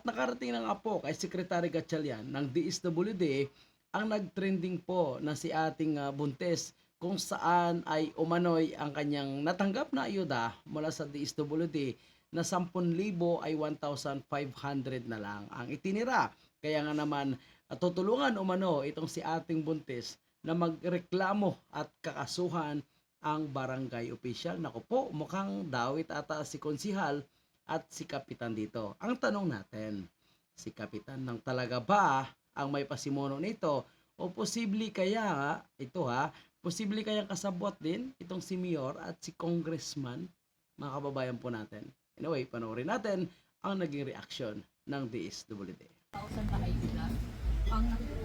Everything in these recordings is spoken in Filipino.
At nakarating na nga po kay Secretary Gatchalian ng DSWD ang nagtrending po na si ating Buntes kung saan ay umano'y ang kanyang natanggap na ayuda mula sa DSWD na 10,000 ay 1,500 na lang ang itinira. Kaya nga naman tutulungan umano itong si ating Buntes na magreklamo at kakasuhan ang barangay official. Naku po, mukhang dawit ata si konsihal at si kapitan dito. Ang tanong natin, si kapitan nang talaga ba ang may pasimuno nito o posible kaya posible kayang kasabwat din itong si mayor at si congressman, mga kababayan po natin. Anyway, panoorin natin ang naging reaction ng DSWD. 1,000 na ayuda.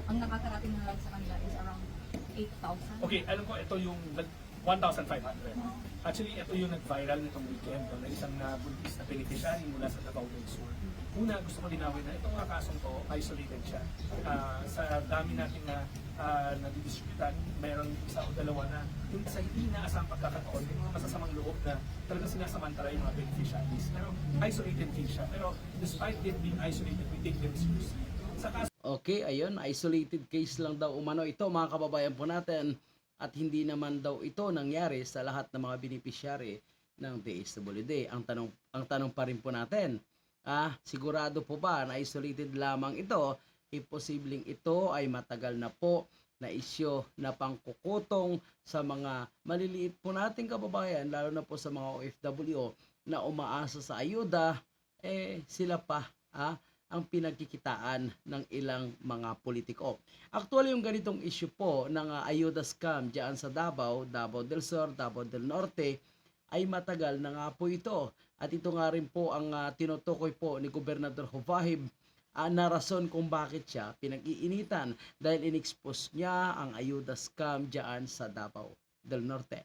Ang nakakarating na lang sa kanila is around 8,000. Okay, alam ko ito yung 1,500. Actually, ito yung nag-viral nitong weekend na isang buntis na beneficiary mula sa Davao del Sur. Una, gusto ko linawin na itong mga kasong to, isolated siya. Sa dami natin na nadidistributan, meron isa o dalawa na yung sa hindi inaasang pagkakataon, yung mga masasamang loob na talagang sinasamantala yung mga beneficiaries. Pero isolated case siya. Pero despite it being isolated, we take them seriously. Sa kaso Okay, ayun, isolated case lang daw umano ito, mga kababayan po natin. At hindi naman daw ito nangyari sa lahat ng mga beneficiary ng DSWD. Ang tanong pa rin po natin, sigurado po ba na isolated lamang ito? Imposibleng ito ay matagal na po na isyu na pangkukutong sa mga maliliit po nating kababayan, lalo na po sa mga OFW na umaasa sa ayuda, sila pa ang pinagkikitaan ng ilang mga politiko. Actually, yung ganitong issue po ng ayuda scam diyan sa Davao del Sur, Davao del Norte, ay matagal na nga po ito. At ito nga rin po ang tinutukoy po ni Gobernador Jovahib na rason kung bakit siya pinag-iinitan dahil in-expose niya ang ayuda scam diyan sa Davao del Norte.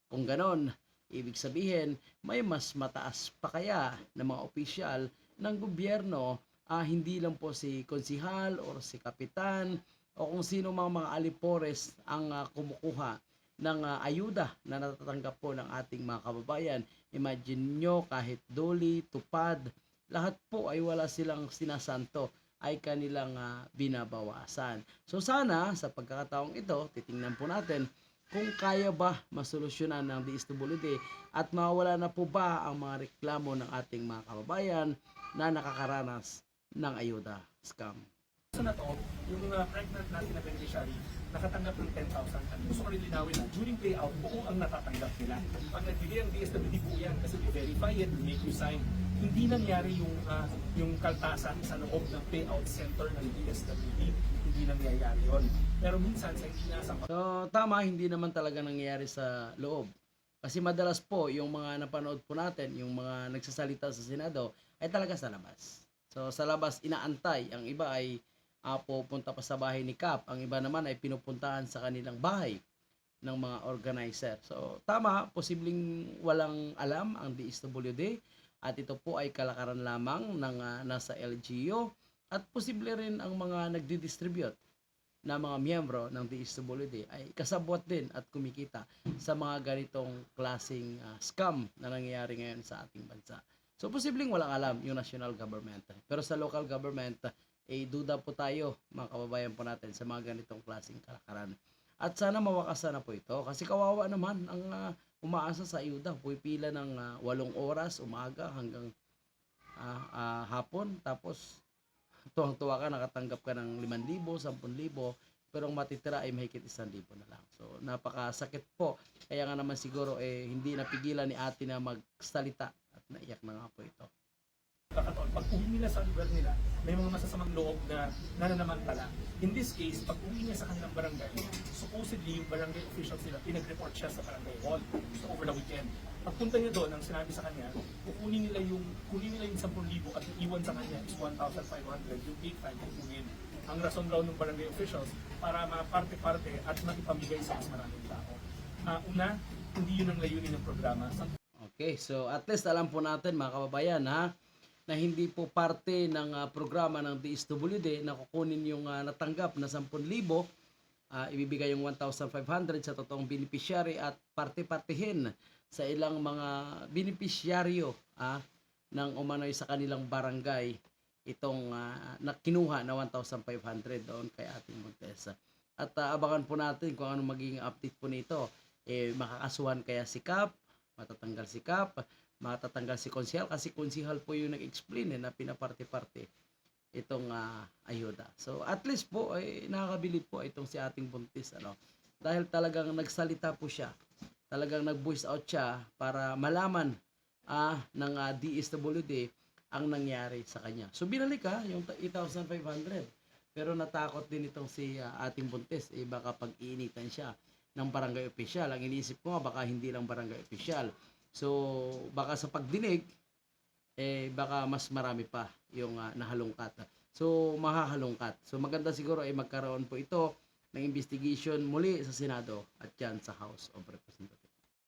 Kung ganon, ibig sabihin may mas mataas pa kaya ng mga opisyal ng gobyerno, hindi lang po si konsihal o si kapitan o kung sino mga alipores ang kumukuha ng ayuda na natatanggap po ng ating mga kababayan. Imagine nyo, kahit doli, tupad, lahat po ay wala silang sinasanto, ay kanilang binabawasan. So sana sa pagkakataong ito, titingnan po natin kung kaya ba masolusyonan ng DSWD at mawala na po ba ang mga reklamo ng ating mga kababayan na nakakaranas ng ayuda scam. na to, yung pregnant natin na beneficiary, nakatanggap ng 10,000. At gusto ko rin linawin na during payout, buo ang natatanggap nila. Pag nagbigay ang DSWD po yan, kasi we verify it, we make you sign. Hindi nangyari yung kaltasan sa loob ng payout center ng DSWD. Hindi nangyayari yun. Pero minsan sa hindi nasa... So tama, hindi naman talaga nangyayari sa loob. Kasi madalas po yung mga napanood po natin, yung mga nagsasalita sa Senado, ay talaga sa labas. So sa labas inaantay, ang iba ay pupunta pa sa bahay ni Kap, ang iba naman ay pinupuntahan sa kanilang bahay ng mga organizer. So tama, posibleng walang alam ang DSWD at ito po ay kalakaran lamang ng nasa LGU at posible rin ang mga nagdi-distribute na mga miyembro ng DSWD ay kasabwat din at kumikita sa mga ganitong klaseng scam na nangyayari ngayon sa ating bansa. So posibleng walang alam yung national government. Pero sa local government, duda po tayo, mga kababayan po natin, sa mga ganitong klaseng kalakaran. At sana mawakasan na po ito kasi kawawa naman ang umaasa sa ayuda. Pupila ng 8 oras, umaga hanggang hapon. Tapos tuwang-tuwa ka, nakatanggap ka ng 5,000, 10,000, pero ang matitira ay mahigit 1,000 na lang. So napakasakit po. Kaya nga naman siguro hindi napigilan ni ate na magsalita at naiyak na nga po ito. Pag uwi nila sa lugar nila, may mga masasamang loob na nananamantala. In this case, pag uwi niya sa kanilang barangay, supposedly yung barangay officials nila, pinag-report siya sa barangay hall over the weekend. Pagpunta niya doon, ang sinabi sa kanya, kunin nila yung 10,000 at iwan sa kanya is 1,500, yung 8,500 kukunin. Ang rason daw ng barangay officials para maparte-parte at makipamigay sa mas maraming tao. Una, hindi yun ang layunin ng programa. Okay, so at least alam po natin mga kababayan na hindi po parte ng programa ng DSWD na kukunin yung natanggap na 10,000, ibibigay yung 1,500 sa totoong beneficiary at parte-partihin sa ilang mga beneficiaryo ng umano'y sa kanilang barangay itong kinuha na 1,500 doon kay ating Montesa. At abangan po natin kung ano magiging update po nito. Makakasuhan kaya si Kap, matatanggal si Kap, matatanggal si Konsihal, kasi Konsihal po yung nag-explain na pinaparte-parte itong ayuda. So at least po ay nakakabilib po itong si ating buntis, ano, dahil talagang nagsalita po siya, talagang nag-voice out siya para malaman ng DSWD ang nangyari sa kanya. So binalik yung 8,500, pero natakot din itong si ating buntis, baka pag-iinitan siya ng barangay official. Ang iniisip ko nga, baka hindi lang barangay official. So baka sa pagdinig, baka mas marami pa yung nahalungkat. So mahahalungkat. So maganda siguro ay magkaroon po ito ng investigation muli sa Senado at yan sa House of Representatives.